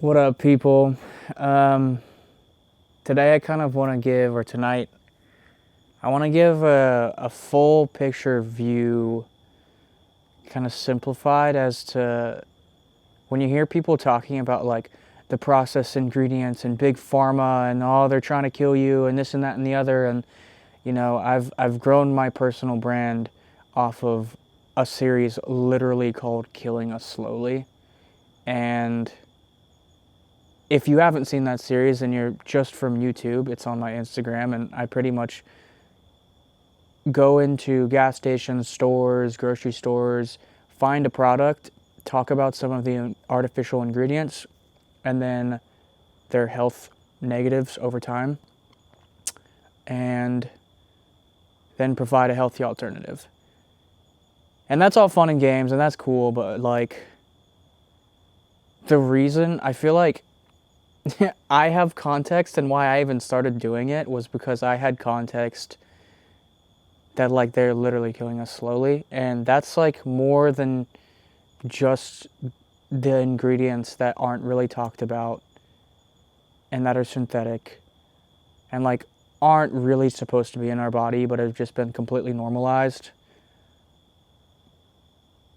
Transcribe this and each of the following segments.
What up, people? Today I kind of want to give, or tonight, I want to give a full picture view, kind of simplified as to when you hear people talking about like the processed ingredients and big pharma and they're trying to kill you and this and that and the other. And I've grown my personal brand off of a series literally called Killing Us Slowly. And if you haven't seen that series and you're just from YouTube, it's on my Instagram, and I pretty much go into gas stations, stores, grocery stores, find a product, talk about some of the artificial ingredients, and then their health negatives over time, and then provide a healthy alternative. And that's all fun and games, and that's cool, but like, the reason I feel like I have context, and why I even started doing it was because I had context that like they're literally killing us slowly, and that's like more than just the ingredients that aren't really talked about and that are synthetic and like aren't really supposed to be in our body but have just been completely normalized.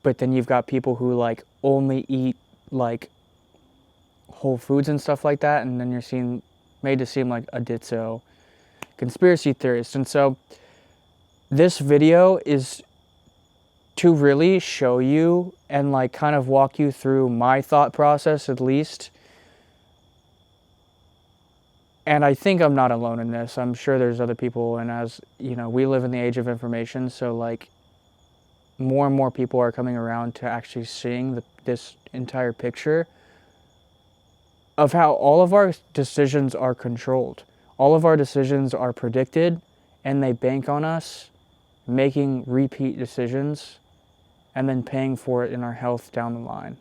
But then you've got people who like only eat like whole foods and stuff like that, and then you're made to seem like a ditzo conspiracy theorist. And so this video is to really show you and like kind of walk you through my thought process, at least. And I think I'm not alone in this. I'm sure there's other people, and as you know, we live in the age of information, so like more and more people are coming around to actually seeing this entire picture of how all of our decisions are controlled. All of our decisions are predicted, and they bank on us making repeat decisions and then paying for it in our health down the line.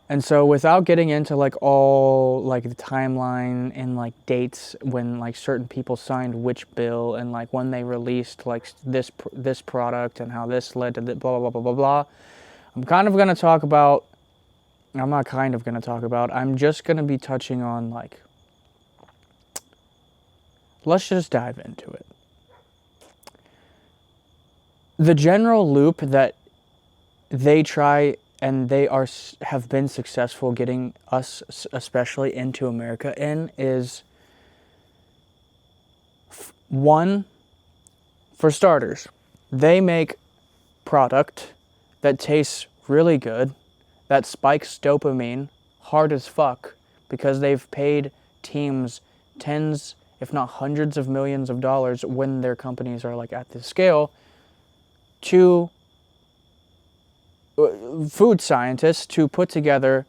And so without getting into like all like the timeline and like dates when like certain people signed which bill and like when they released like this product and how this led to the blah, blah, blah, blah, blah, I'm just going to be touching on like, let's just dive into it. The general loop that they try and have been successful getting us, especially into America, in is one, for starters, they make product that tastes really good, that spikes dopamine hard as fuck, because they've paid teams tens, if not hundreds of millions of dollars when their companies are like at this scale, to food scientists to put together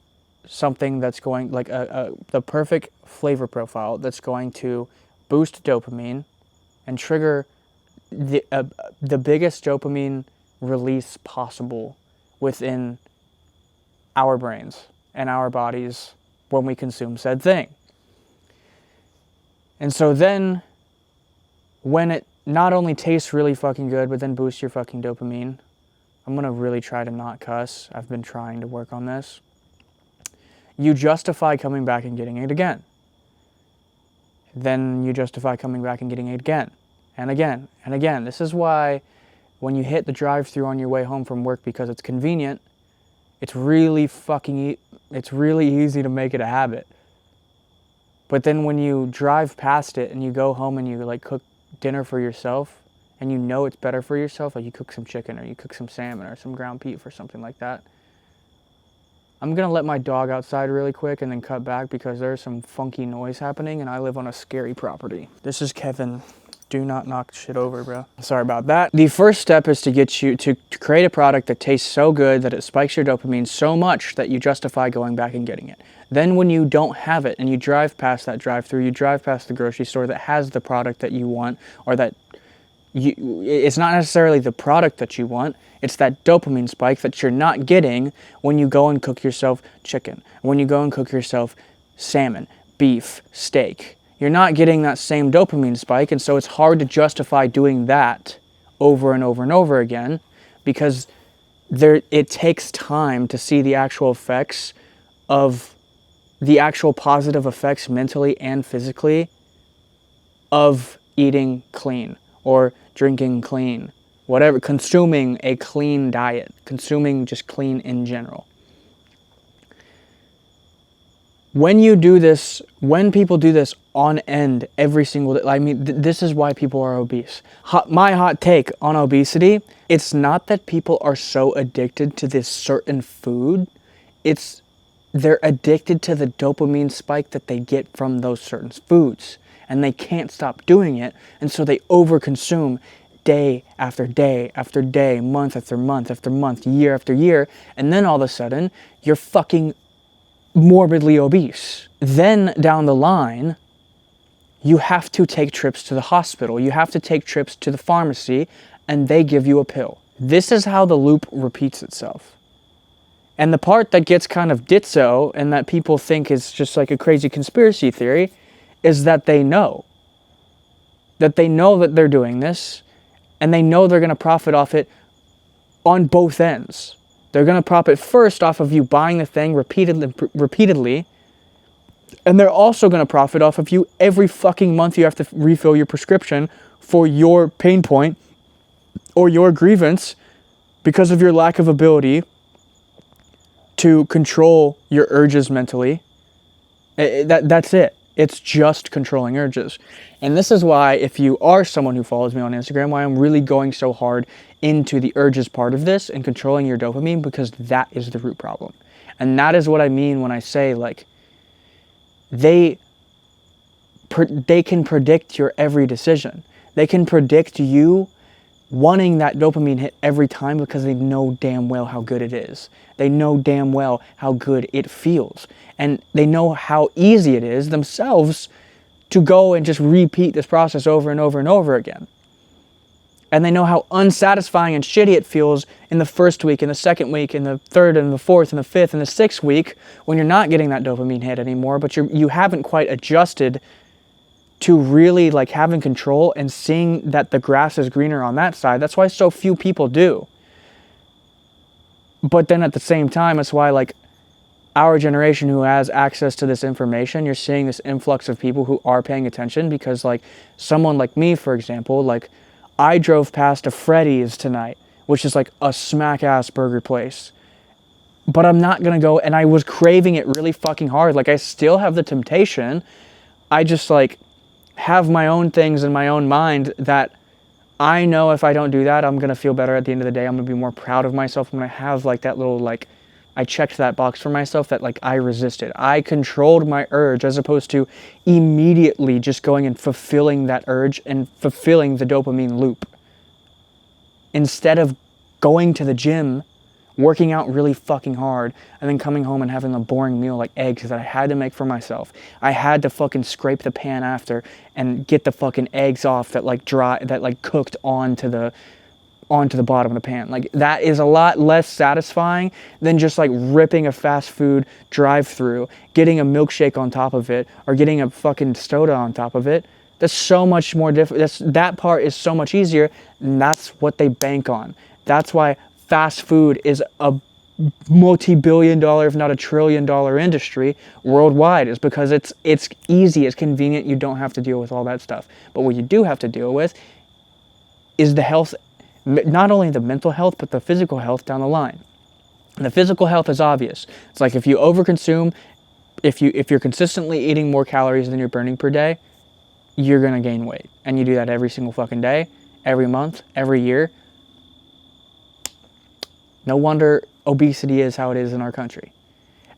something that's going like the perfect flavor profile that's going to boost dopamine and trigger the biggest dopamine release possible within our brains and our bodies when we consume said thing. And so then when it not only tastes really fucking good, but then boosts your fucking dopamine, I'm gonna really try to not cuss. I've been trying to work on this. You justify coming back and getting it again. Then you justify coming back and getting it again and again and again. This is why when you hit the drive-thru on your way home from work because it's convenient, it's really easy to make it a habit. But then when you drive past it and you go home and you like cook dinner for yourself and you know it's better for yourself, like you cook some chicken or you cook some salmon or some ground beef or something like that. I'm gonna let my dog outside really quick and then cut back because there's some funky noise happening and I live on a scary property. This is Kevin. Do not knock shit over, bro. Sorry about that. The first step is to get you to create a product that tastes so good that it spikes your dopamine so much that you justify going back and getting it. Then when you don't have it and you drive past that drive-thru, you drive past the grocery store that has the product that you want, or that it's not necessarily the product that you want, it's that dopamine spike that you're not getting when you go and cook yourself chicken, when you go and cook yourself salmon, beef, steak. You're not getting that same dopamine spike, and so it's hard to justify doing that over and over and over again because it takes time to see the actual effects of the actual positive effects mentally and physically of eating clean or drinking clean, whatever, consuming a clean diet, consuming just clean in general. When you do this, when people do this on end every single day, I mean, this is why people are obese. My hot take on obesity, it's not that people are so addicted to this certain food, it's they're addicted to the dopamine spike that they get from those certain foods, and they can't stop doing it, and so they overconsume day after day after day, month after month after month, year after year, and then all of a sudden, you're fucking morbidly obese. Then down the line, you have to take trips to the hospital. You have to take trips to the pharmacy, and they give you a pill. This is how the loop repeats itself. And the part that gets kind of ditzo and that people think is just like a crazy conspiracy theory is that they know. That they know that they're doing this, and they know they're going to profit off it on both ends. They're going to profit first off of you buying the thing repeatedly, and they're also going to profit off of you every fucking month you have to refill your prescription for your pain point or your grievance because of your lack of ability to control your urges mentally. That's it. It's just controlling urges. And this is why, if you are someone who follows me on Instagram, why I'm really going so hard into the urges part of this and controlling your dopamine, because that is the root problem. And that is what I mean when I say, like, they can predict your every decision. They can predict you wanting that dopamine hit every time because they know damn well how good it is. They know damn well how good it feels. And they know how easy it is themselves to go and just repeat this process over and over and over again. And they know how unsatisfying and shitty it feels in the first week, in the second week, in the third, and the fourth, and the fifth, and the sixth week when you're not getting that dopamine hit anymore, but you haven't quite adjusted to really like having control and seeing that the grass is greener on that side. That's why so few people do. But then at the same time, it's why like our generation who has access to this information, you're seeing this influx of people who are paying attention, because like someone like me, for example, like I drove past a Freddy's tonight, which is like a smack-ass burger place. But I'm not gonna go, and I was craving it really fucking hard. Like I still have the temptation. I just like have my own things in my own mind that I know if I don't do that, I'm gonna feel better at the end of the day. I'm gonna be more proud of myself when I have like that little like, I checked that box for myself that like I resisted. I controlled my urge as opposed to immediately just going and fulfilling that urge and fulfilling the dopamine loop. Instead of going to the gym, working out really fucking hard, and then coming home and having a boring meal like eggs that I had to make for myself. I had to fucking scrape the pan after and get the fucking eggs off that like dry, that like cooked onto the bottom of the pan. Like that is a lot less satisfying than just like ripping a fast food drive-through, getting a milkshake on top of it, or getting a fucking soda on top of it. That's so much more different. That part is so much easier, and that's what they bank on. That's why fast food is a multi-billion-dollar, if not a trillion-dollar industry worldwide, is because it's easy, it's convenient, you don't have to deal with all that stuff. But what you do have to deal with is the health, not only the mental health, but the physical health down the line. And the physical health is obvious. It's like if you overconsume, if you're consistently eating more calories than you're burning per day, you're gonna gain weight. And you do that every single fucking day, every month, every year. No wonder obesity is how it is in our country.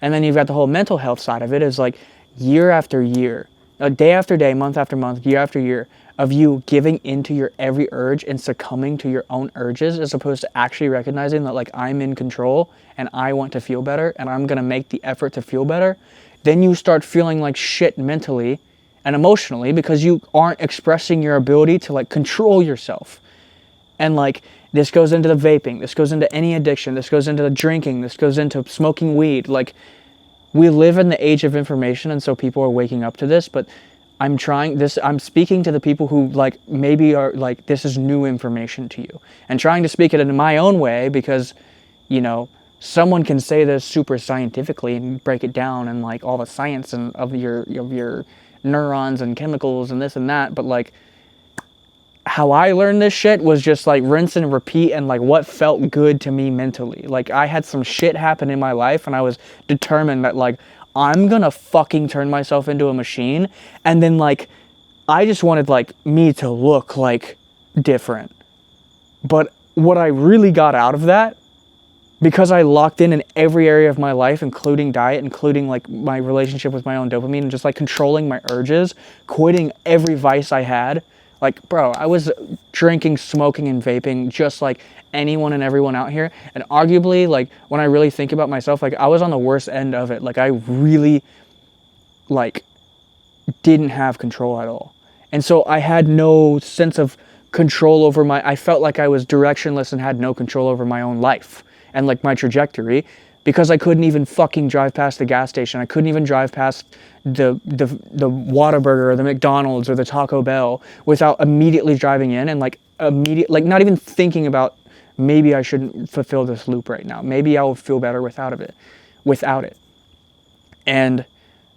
And then you've got the whole mental health side of it, is like year after year, day after day, month after month, year after year, of you giving into your every urge and succumbing to your own urges, as opposed to actually recognizing that like I'm in control and I want to feel better and I'm gonna make the effort to feel better. Then you start feeling like shit mentally and emotionally because you aren't expressing your ability to like control yourself. And like this goes into the vaping, this goes into any addiction, this goes into the drinking, this goes into smoking weed. Like we live in the age of information, and so people are waking up to this, but I'm speaking to the people who like maybe are like, this is new information to you, and trying to speak it in my own way because, you know, someone can say this super scientifically and break it down and like all the science and of your neurons and chemicals and this and that, but like how I learned this shit was just like rinse and repeat and like what felt good to me mentally. Like I had some shit happen in my life and I was determined that like I'm gonna fucking turn myself into a machine, and then like I just wanted like me to look like different. But what I really got out of that, because I locked in every area of my life, including diet, including like my relationship with my own dopamine, and just like controlling my urges, quitting every vice I had. Like, bro, I was drinking, smoking, and vaping just like anyone and everyone out here. And arguably, like, when I really think about myself, like, I was on the worst end of it. Like, I really, like, didn't have control at all. And so I had no sense of control over I felt like I was directionless and had no control over my own life and like my trajectory, because I couldn't even fucking drive past the gas station. I couldn't even drive past the Whataburger or the McDonald's or the Taco Bell without immediately driving in and like not even thinking about maybe I shouldn't fulfill this loop right now. Maybe I will feel better without it. And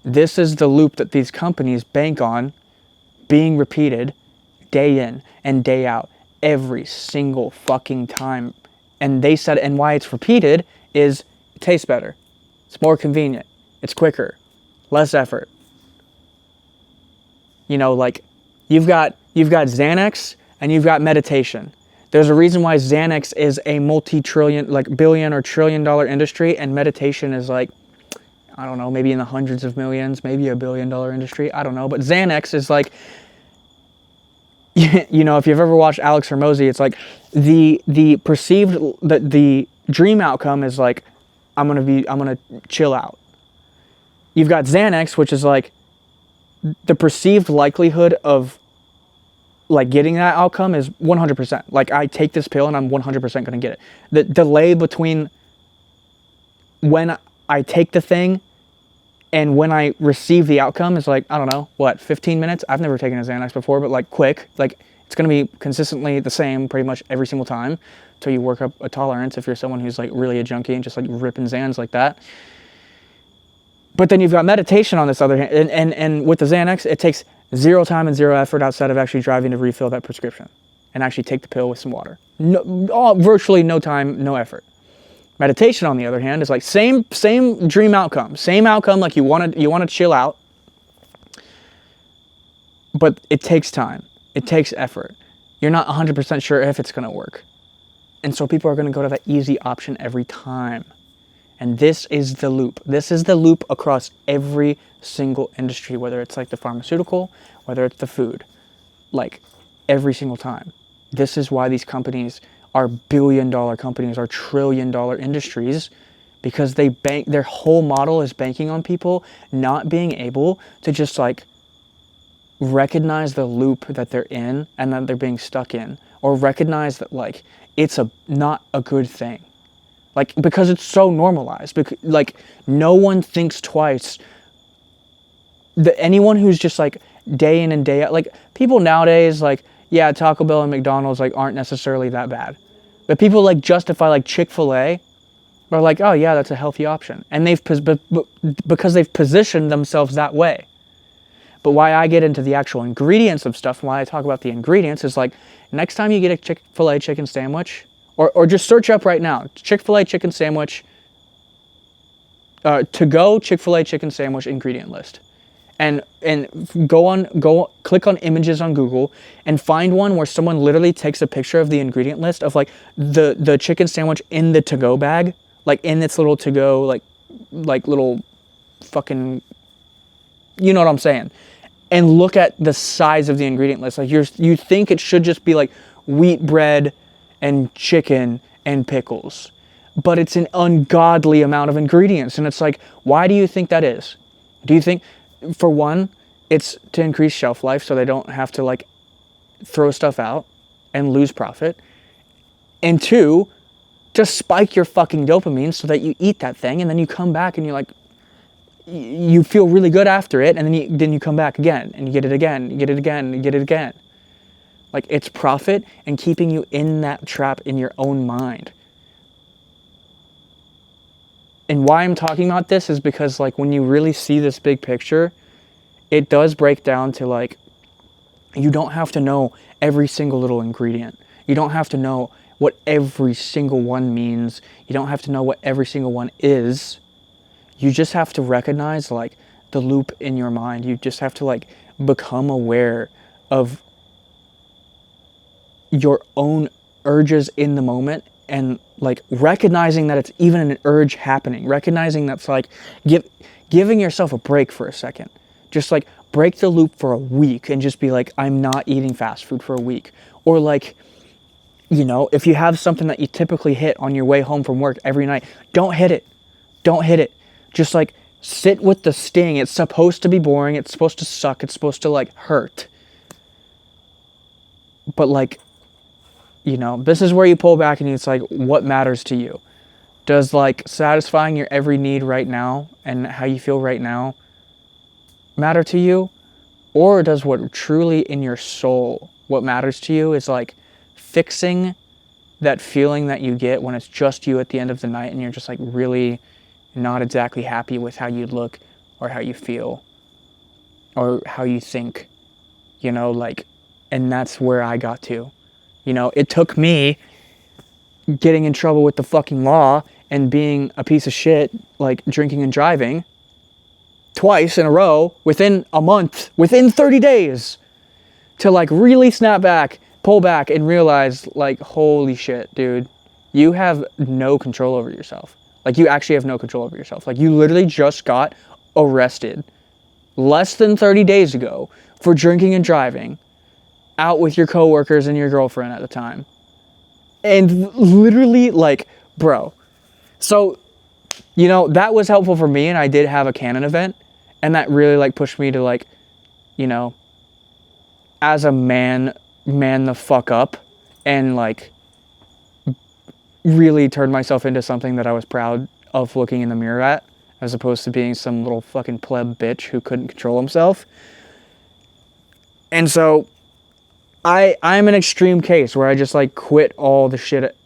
this is the loop that these companies bank on being repeated day in and day out every single fucking time. And they said, and why it's repeated is it tastes better. It's more convenient. It's quicker. Less effort. You know, like you've got Xanax and you've got meditation. There's a reason why Xanax is a multi-trillion, like billion or $1 trillion industry, and meditation is like, I don't know, maybe in the hundreds of millions, maybe $1 billion industry. I don't know. But Xanax is like, you know, if you've ever watched Alex Hormozy, it's like the perceived, the dream outcome is like, I'm gonna chill out. You've got Xanax, which is like the perceived likelihood of like getting that outcome is 100%. Like I take this pill and I'm 100% gonna get it. The delay between when I take the thing and when I receive the outcome is like, I don't know, what, 15 minutes? I've never taken a Xanax before, but like quick. Like it's going to be consistently the same pretty much every single time until you work up a tolerance if you're someone who's like really a junkie and just like ripping Xans like that. But then you've got meditation on this other hand. And with the Xanax, it takes 0 time and 0 effort outside of actually driving to refill that prescription and actually take the pill with some water. Virtually no time, no effort. Meditation, on the other hand, is like same dream outcome, same outcome. Like you want to chill out, but it takes time, it takes effort. You're not 100% sure if it's going to work, and so people are going to go to that easy option every time. And this is the loop. This is the loop across every single industry, whether it's like the pharmaceutical, whether it's the food, like every single time. This is why these companies are billion-dollar companies, are trillion-dollar industries, because their whole model is banking on people not being able to just like recognize the loop that they're in and that they're being stuck in, or recognize that like it's not a good thing, like because it's so normalized. Because like no one thinks twice. Anyone who's just like day in and day out, like people nowadays, like, yeah, Taco Bell and McDonald's like aren't necessarily that bad. But people like justify like Chick-fil-A are like, oh yeah, that's a healthy option. And because they've positioned themselves that way. But why I get into the actual ingredients of stuff, and why I talk about the ingredients is like, next time you get a Chick-fil-A chicken sandwich, or just search up right now, Chick-fil-A chicken sandwich, to go Chick-fil-A chicken sandwich ingredient list. And click on images on Google and find one where someone literally takes a picture of the ingredient list of like the chicken sandwich in the to-go bag, like in its little to-go, like little fucking, you know what I'm saying? And look at the size of the ingredient list. Like you think it should just be like wheat bread and chicken and pickles, but it's an ungodly amount of ingredients. And it's like, why do you think that is? Do you think, for one, it's to increase shelf life so they don't have to like throw stuff out and lose profit. And 2, to spike your fucking dopamine so that you eat that thing and then you come back and you're like, you feel really good after it, and then you come back again and you get it again, you get it again, you get it again. Like it's profit and keeping you in that trap in your own mind. And why I'm talking about this is because, like, when you really see this big picture, it does break down to, like, you don't have to know every single little ingredient. You don't have to know what every single one means. You don't have to know what every single one is. You just have to recognize, like, the loop in your mind. You just have to, like, become aware of your own urges in the moment, and, like, recognizing that it's even an urge happening. Recognizing that's, like, giving yourself a break for a second. Just, like, break the loop for a week and just be like, I'm not eating fast food for a week. Or, like, you know, if you have something that you typically hit on your way home from work every night, don't hit it. Don't hit it. Just, like, sit with the sting. It's supposed to be boring. It's supposed to suck. It's supposed to, like, hurt. But, like, you know, this is where you pull back and it's like, what matters to you? Does, like, satisfying your every need right now and how you feel right now matter to you? Or does what truly in your soul, what matters to you is, like, fixing that feeling that you get when it's just you at the end of the night and you're just, like, really not exactly happy with how you look or how you feel or how you think, you know, like, and that's where I got to. You know, it took me getting in trouble with the fucking law and being a piece of shit, like, drinking and driving twice in a row within a month, within 30 days, to, like, really snap back, pull back, and realize, like, holy shit, dude, you have no control over yourself. Like, you actually have no control over yourself. Like, you literally just got arrested less than 30 days ago for drinking and driving out with your coworkers and your girlfriend at the time. And literally, like, bro. So, you know, that was helpful for me, and I did have a canon event, and that really, like, pushed me to, like, you know, as a man the fuck up and, like, really turn myself into something that I was proud of looking in the mirror at, as opposed to being some little fucking pleb bitch who couldn't control himself. And so I'm an extreme case where I just, like, quit all the shit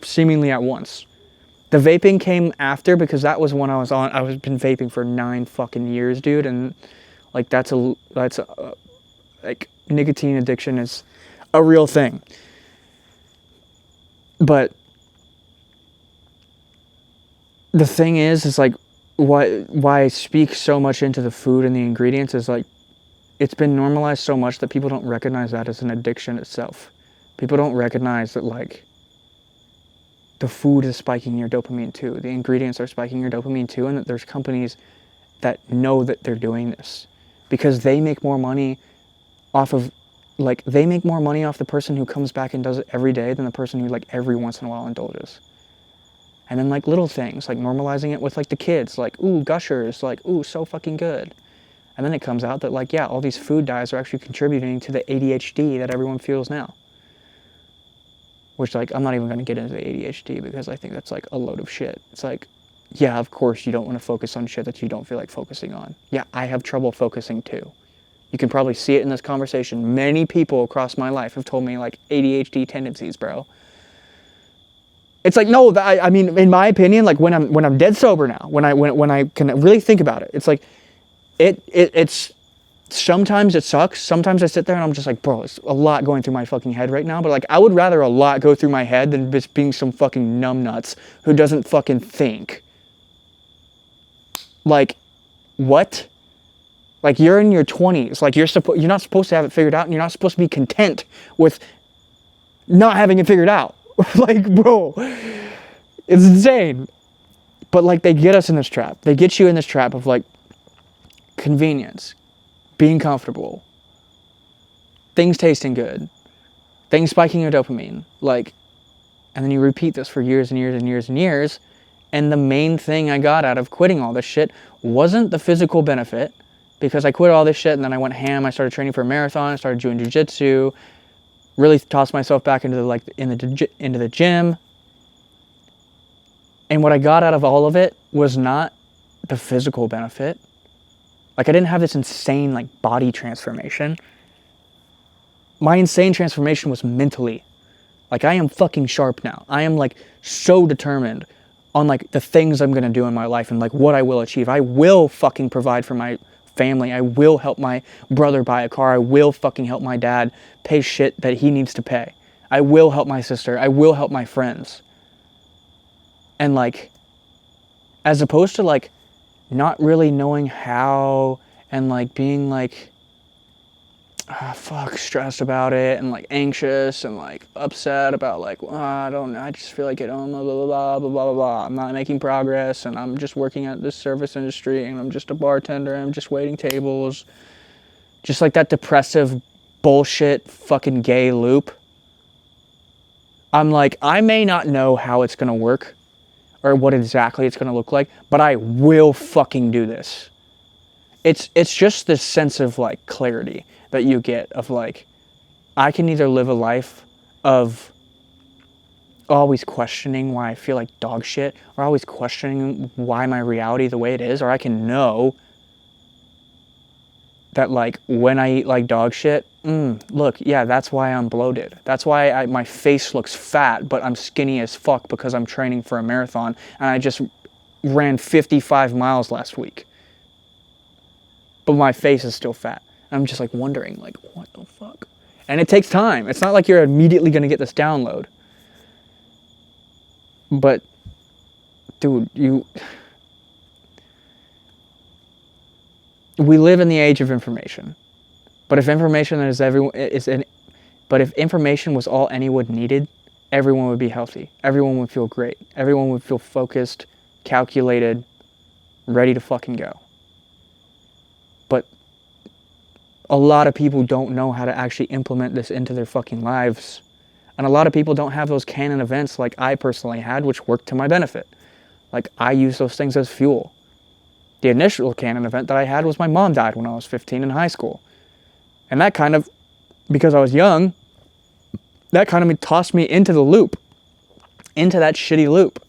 seemingly at once. The vaping came after because that was when I was been vaping for 9 fucking years, dude, and, like, that's like, nicotine addiction is a real thing. But the thing is like, why I speak so much into the food and the ingredients is, like, it's been normalized so much that people don't recognize that as an addiction itself. People don't recognize that, like, the food is spiking your dopamine too. The ingredients are spiking your dopamine too, and that there's companies that know that they're doing this because they make more money off of, like, they make more money off the person who comes back and does it every day than the person who, like, every once in a while indulges. And then, like, little things, like normalizing it with, like, the kids, like, ooh, Gushers, like, ooh, so fucking good. And then it comes out that, like, yeah, all these food dyes are actually contributing to the ADHD that everyone feels now. Which, like, I'm not even going to get into the ADHD because I think that's, like, a load of shit. It's like, yeah, of course you don't want to focus on shit that you don't feel like focusing on. Yeah, I have trouble focusing too. You can probably see it in this conversation. Many people across my life have told me, like, ADHD tendencies, bro. It's like, no, I mean, in my opinion, like, when I'm dead sober now, when I can really think about it, it's like, it's sometimes it sucks. Sometimes I sit there and I'm just like, bro, it's a lot going through my fucking head right now. But, like, I would rather a lot go through my head than just being some fucking numbnuts who doesn't fucking think. Like, what? Like, you're in your 20s. Like, you're not supposed to have it figured out, and you're not supposed to be content with not having it figured out. Like, bro, it's insane. But, like, they get us in this trap. They get you in this trap of, like, convenience, being comfortable, things tasting good, things spiking your dopamine, like, and then you repeat this for years and years and years and years. And the main thing I got out of quitting all this shit wasn't the physical benefit, because I quit all this shit and then I went ham. I started training for a marathon. I started doing jiu-jitsu, really tossed myself back into the gym. And what I got out of all of it was not the physical benefit. Like, I didn't have this insane, like, body transformation. My insane transformation was mentally. Like, I am fucking sharp now. I am, like, so determined on like the things I'm going to do in my life and like what I will achieve. I will fucking provide for my family. I will help my brother buy a car. I will fucking help my dad pay shit that he needs to pay. I will help my sister. I will help my friends. And like, as opposed to like not really knowing how and like being like, stressed about it and like anxious and like upset about like, I don't know, I just feel like blah, blah, blah, blah, blah, blah, blah. I'm not making progress and I'm just working at this service industry and I'm just a bartender and I'm just waiting tables. Just like that depressive bullshit fucking gay loop. I'm like, I may not know how it's going to work or what exactly it's going to look like, but I will fucking do this. It's just this sense of like clarity that you get of like, I can either live a life of always questioning why I feel like dog shit, or always questioning why my reality the way it is, or I can know that like when I eat like dog shit, look, yeah, that's why I'm bloated. That's why my face looks fat, but I'm skinny as fuck because I'm training for a marathon and I just ran 55 miles last week. But my face is still fat. I'm just like wondering, like, what the fuck? And it takes time. It's not like you're immediately going to get this download. But, dude, we live in the age of information. But if information if information was all anyone needed, everyone would be healthy. Everyone would feel great. Everyone would feel focused, calculated, ready to fucking go. But a lot of people don't know how to actually implement this into their fucking lives. And a lot of people don't have those canon events like I personally had, which worked to my benefit. Like, I use those things as fuel. The initial canon event that I had was my mom died when I was 15 in high school. And that kind of, because I was young, that kind of tossed me into the loop. Into that shitty loop.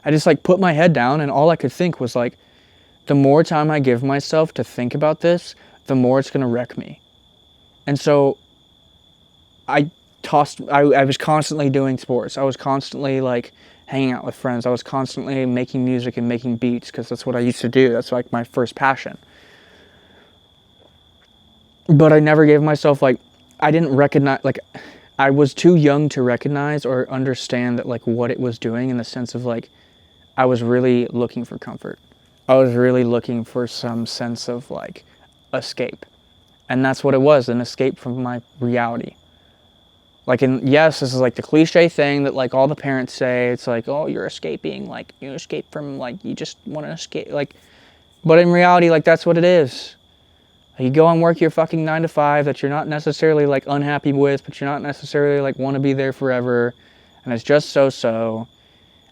I just like put my head down and all I could think was like, the more time I give myself to think about this, the more it's going to wreck me. And so I was constantly doing sports. I was constantly like hanging out with friends. I was constantly making music and making beats because that's what I used to do. That's like my first passion. But I never gave myself like, I didn't recognize, like I was too young to recognize or understand that like what it was doing in the sense of like, I was really looking for comfort. I was really looking for some sense of like escape. And that's what it was, an escape from my reality. Like, yes, this is like the cliche thing that like all the parents say. It's like, oh, you're escaping, like you escape from, like you just want to escape, like, but in reality, like that's what it is. You go and work your fucking 9 to 5 that you're not necessarily like unhappy with, but you're not necessarily like want to be there forever. And it's just so.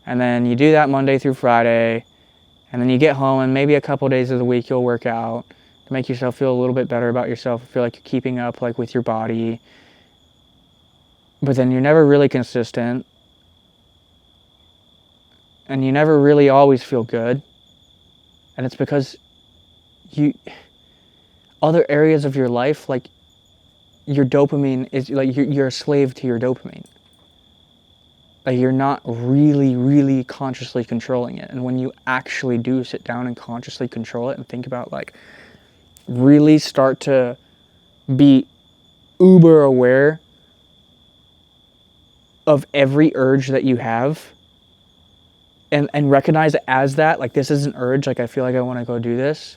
And then you do that Monday through Friday. And then you get home and maybe a couple days of the week you'll work out to make yourself feel a little bit better about yourself. Feel like you're keeping up like with your body. But then you're never really consistent. And you never really always feel good. And it's because other areas of your life, like your dopamine is like you're a slave to your dopamine. Like you're not really, really consciously controlling it. And when you actually do sit down and consciously control it and think about like really start to be uber aware of every urge that you have and recognize it as that, like this is an urge, like I feel like I want to go do this.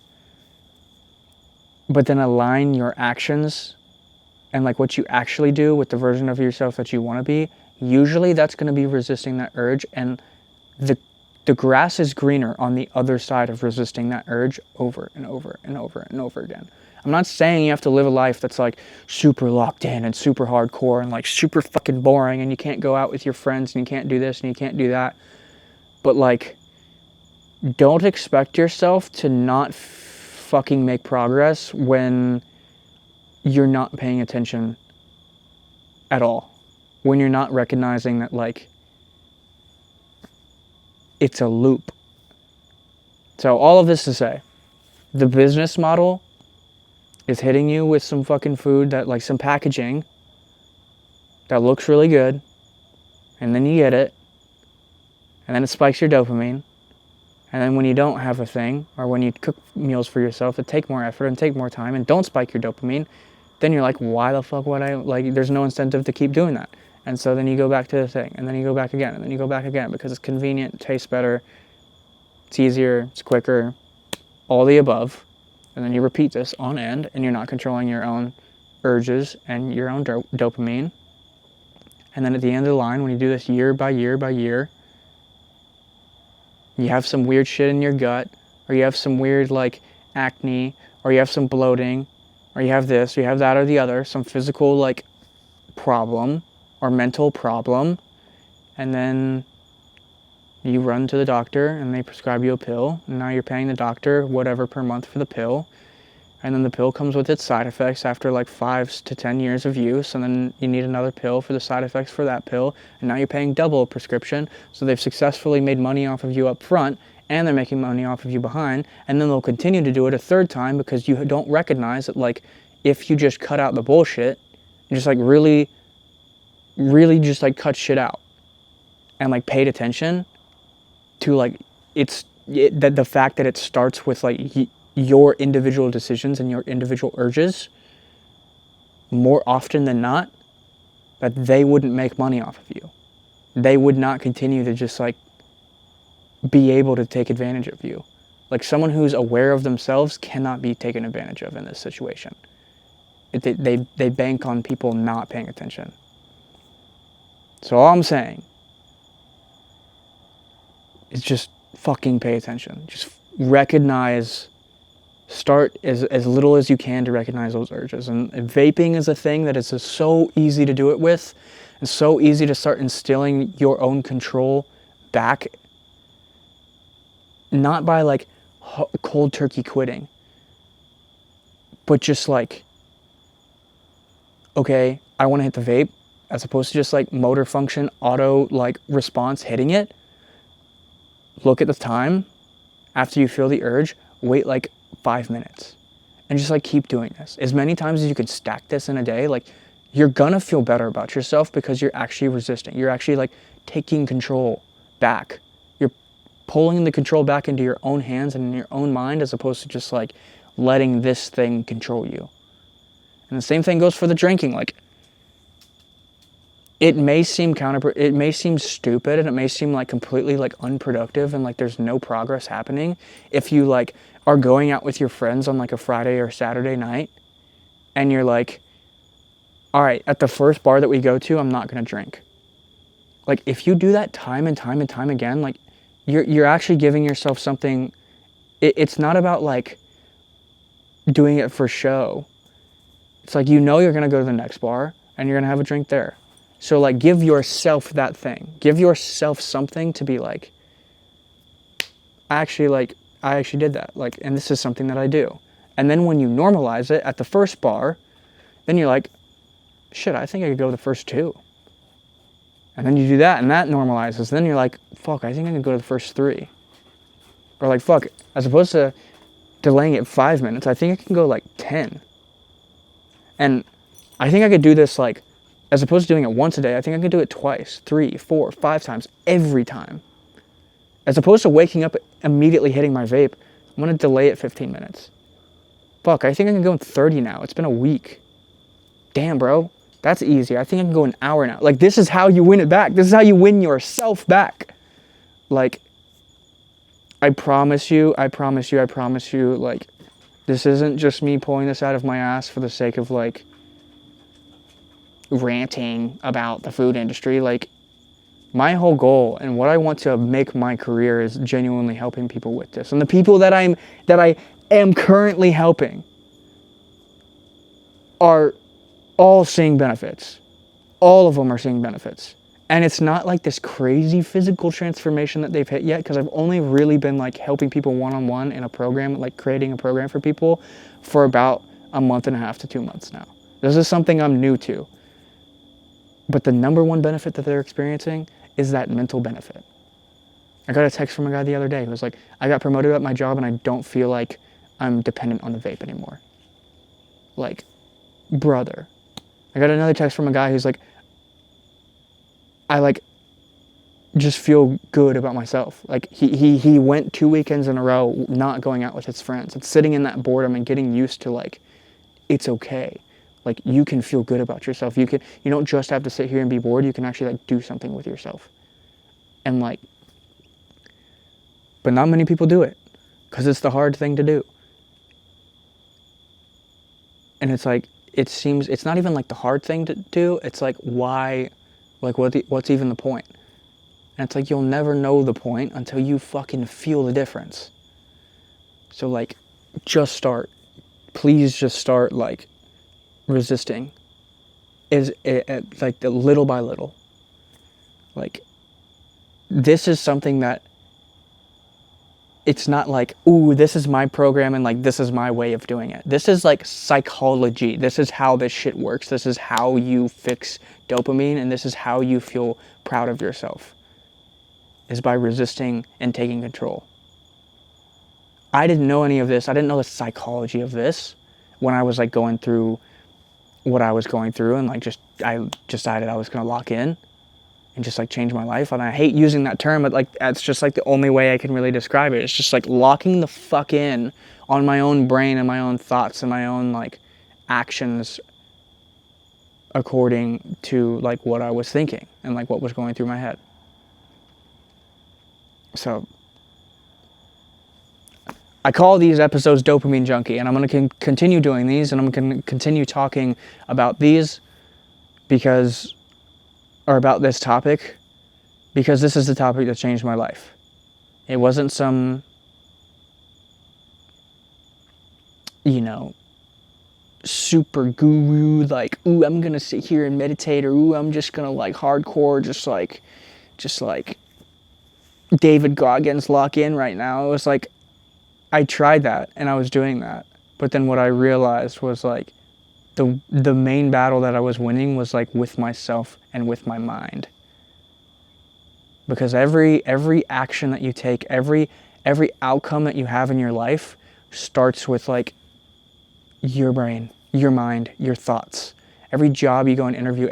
But then align your actions and like what you actually do with the version of yourself that you want to be. Usually that's going to be resisting that urge, and the grass is greener on the other side of resisting that urge over and over and over and over again. I'm not saying you have to live a life that's like super locked in and super hardcore and like super fucking boring and you can't go out with your friends and you can't do this and you can't do that. But like, don't expect yourself to not fucking make progress when you're not paying attention at all. When you're not recognizing that like it's a loop. So all of this to say, the business model is hitting you with some fucking food that like some packaging that looks really good, and then you get it, and then it spikes your dopamine. And then when you don't have a thing, or when you cook meals for yourself that take more effort and take more time and don't spike your dopamine, then you're like, why the fuck would I, like, there's no incentive to keep doing that. And so then you go back to the thing, and then you go back again, and then you go back again, because it's convenient, it tastes better, it's easier, it's quicker, all the above. And then you repeat this on end, and you're not controlling your own urges and your own dopamine. And then at the end of the line, when you do this year by year by year, you have some weird shit in your gut, or you have some weird, like, acne, or you have some bloating, or you have this, or you have that or the other, some physical, like, problem or mental problem, and then you run to the doctor and they prescribe you a pill, and now you're paying the doctor whatever per month for the pill, and then the pill comes with its side effects after like 5 to 10 years of use, and then you need another pill for the side effects for that pill, and now you're paying double a prescription. So they've successfully made money off of you up front, and they're making money off of you behind, and then they'll continue to do it a third time because you don't recognize that, like, if you just cut out the bullshit and just like really just like cut shit out and like paid attention to like the fact that it starts with like your individual decisions and your individual urges, more often than not, that they wouldn't make money off of you. They would not continue to just like be able to take advantage of you. Like, someone who's aware of themselves cannot be taken advantage of in this situation. They bank on people not paying attention. So all I'm saying is just fucking pay attention. Just recognize, start as little as you can to recognize those urges. And vaping is a thing that is just so easy to do it with, and so easy to start instilling your own control back. Not by like cold turkey quitting, but just like, okay, I want to hit the vape, as opposed to just like motor function, auto like response hitting it. Look at the time after you feel the urge, wait like 5 minutes, and just like keep doing this as many times as you can stack this in a day. Like, you're gonna feel better about yourself because you're actually resisting. You're actually like taking control back. You're pulling the control back into your own hands and in your own mind, as opposed to just like letting this thing control you. And the same thing goes for the drinking. Like, it may seem it may seem stupid, and it may seem like completely like unproductive, and like there's no progress happening if you like are going out with your friends on like a Friday or Saturday night, and you're like, all right, at the first bar that we go to, I'm not gonna drink. Like, if you do that time and time and time again, like you're actually giving yourself something. It's not about like doing it for show. It's like, you know, you're gonna go to the next bar and you're gonna have a drink there. So like, give yourself that thing. Give yourself something to be like, I actually did that. Like, and this is something that I do. And then when you normalize it at the first bar, then you're like, shit, I think I could go the first 2. And then you do that, and that normalizes. Then you're like, fuck, I think I can go to the first 3. Or like, fuck, as opposed to delaying it 5 minutes, I think I can go like 10. And I think I could do this like, as opposed to doing it once a day, I think I could do it twice, 3, 4, 5 times, every time. As opposed to waking up immediately hitting my vape, I'm gonna delay it 15 minutes. Fuck, I think I can go in 30 now. It's been a week. Damn, bro, that's easy. I think I can go an hour now. Like, this is how you win it back. This is how you win yourself back. Like, I promise you, like, this isn't just me pulling this out of my ass for the sake of like ranting about the food industry. Like, my whole goal and what I want to make my career is genuinely helping people with this. And the people that I am currently helping are all seeing benefits. All of them are seeing benefits. And it's not like this crazy physical transformation that they've hit yet, because I've only really been like helping people one-on-one in a program, like creating a program for people for about a month and a half to 2 months now. This is something I'm new to. But the number one benefit that they're experiencing is that mental benefit. I got a text from a guy the other day who was like, I got promoted at my job and I don't feel like I'm dependent on the vape anymore. Like, brother. I got another text from a guy who's like, I like just feel good about myself. Like he went 2 weekends in a row not going out with his friends. It's sitting in that boredom and getting used to like, it's okay. Like you can feel good about yourself. You don't just have to sit here and be bored. You can actually like do something with yourself. And like, but not many people do it because it's the hard thing to do. And it's like, it seems, it's not even like the hard thing to do. It's like, why, like what's even the point? And it's like, you'll never know the point until you fucking feel the difference. So like, just start. Please just start like resisting. Like the little by little. Like, this is something that it's not like, ooh, this is my program and like this is my way of doing it. This is like psychology. This is how this shit works. This is how you fix dopamine, and this is how you feel proud of yourself, is by resisting and taking control. I didn't know any of this. I didn't know the psychology of this when I was like going through what I was going through, and like I decided I was gonna lock in and just like change my life. And I hate using that term, but like that's just like the only way I can really describe it. It's just like locking the fuck in on my own brain and my own thoughts and my own like actions according to like what I was thinking and like what was going through my head. So I call these episodes Dopamine Junky, and I'm going to continue doing these, and I'm going to continue talking about these about this topic, because this is the topic that changed my life. It wasn't some, super guru, like, ooh, I'm going to sit here and meditate, or ooh, I'm just going to like hardcore, just like David Goggins lock in right now. It was like, I tried that and I was doing that. But then what I realized was like, the main battle that I was winning was like with myself and with my mind. Because every action that you take, every outcome that you have in your life starts with like your brain, your mind, your thoughts. Every job you go and interview,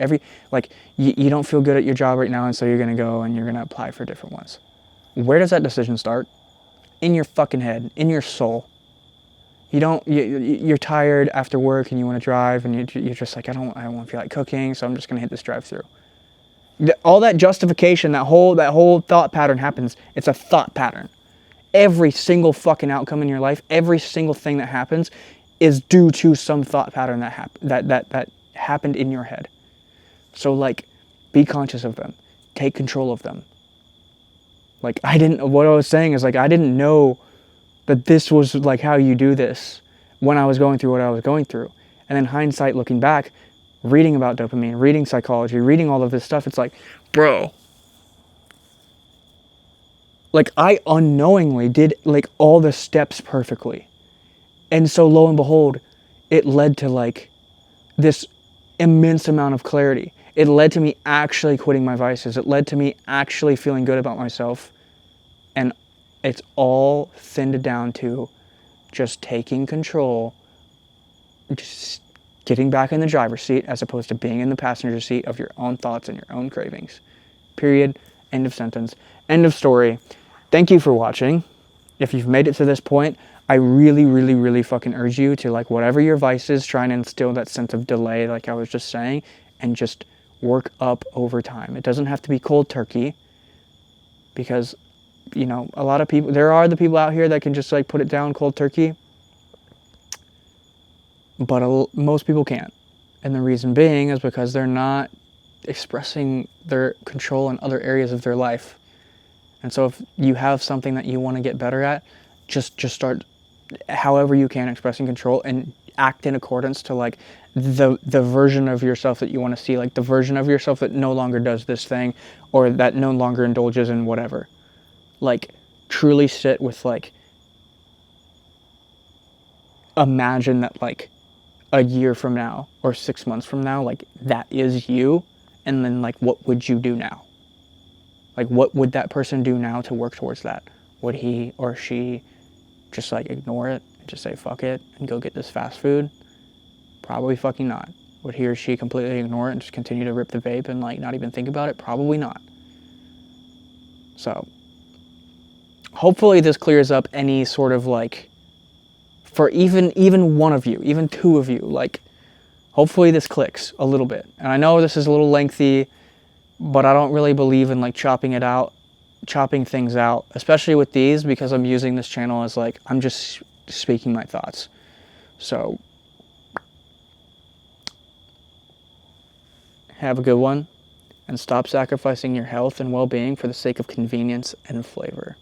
you don't feel good at your job right now, and so you're gonna go and you're gonna apply for different ones. Where does that decision start? In your fucking head, in your soul. You're tired after work and you want to drive, and you're just like, I don't want to feel like cooking, so I'm just going to hit this drive-through. All that justification, that whole thought pattern happens. It's a thought pattern. Every single fucking outcome in your life, every single thing that happens is due to some thought pattern that happened in your head. So like, be conscious of them. Take control of them. Like, what I was saying is like, I didn't know that this was like how you do this when I was going through what I was going through. And then hindsight, looking back, reading about dopamine, reading psychology, reading all of this stuff, it's like, bro, like I unknowingly did like all the steps perfectly. And so lo and behold, it led to like this immense amount of clarity. It led to me actually quitting my vices. It led to me actually feeling good about myself. And it's all thinned down to just taking control, just getting back in the driver's seat as opposed to being in the passenger seat of your own thoughts and your own cravings. Period. End of sentence. End of story. Thank you for watching. If you've made it to this point, I really, really, really fucking urge you to, like, whatever your vice is, try and instill that sense of delay, like I was just saying, and just work up over time. It doesn't have to be cold turkey, because a lot of people, there are the people out here that can just like put it down cold turkey, but most people can't. And the reason being is because they're not expressing their control in other areas of their life. And so if you have something that you want to get better at, just start however you can expressing control and act in accordance to like the version of yourself that you want to see, like the version of yourself that no longer does this thing or that no longer indulges in whatever. Like, truly sit with, like, imagine that, like, a year from now or 6 months from now, like, that is you, and then, like, what would you do now? Like, what would that person do now to work towards that? Would he or she just, like, ignore it and just say, fuck it, and go get this fast food? Probably fucking not. Would he or she completely ignore it and just continue to rip the vape and, like, not even think about it? Probably not. So hopefully this clears up any sort of like, for even one of you, even two of you, like hopefully this clicks a little bit. And I know this is a little lengthy, but I don't really believe in like chopping things out, especially with these, because I'm using this channel as like, I'm just speaking my thoughts. So have a good one, and stop sacrificing your health and well-being for the sake of convenience and flavor.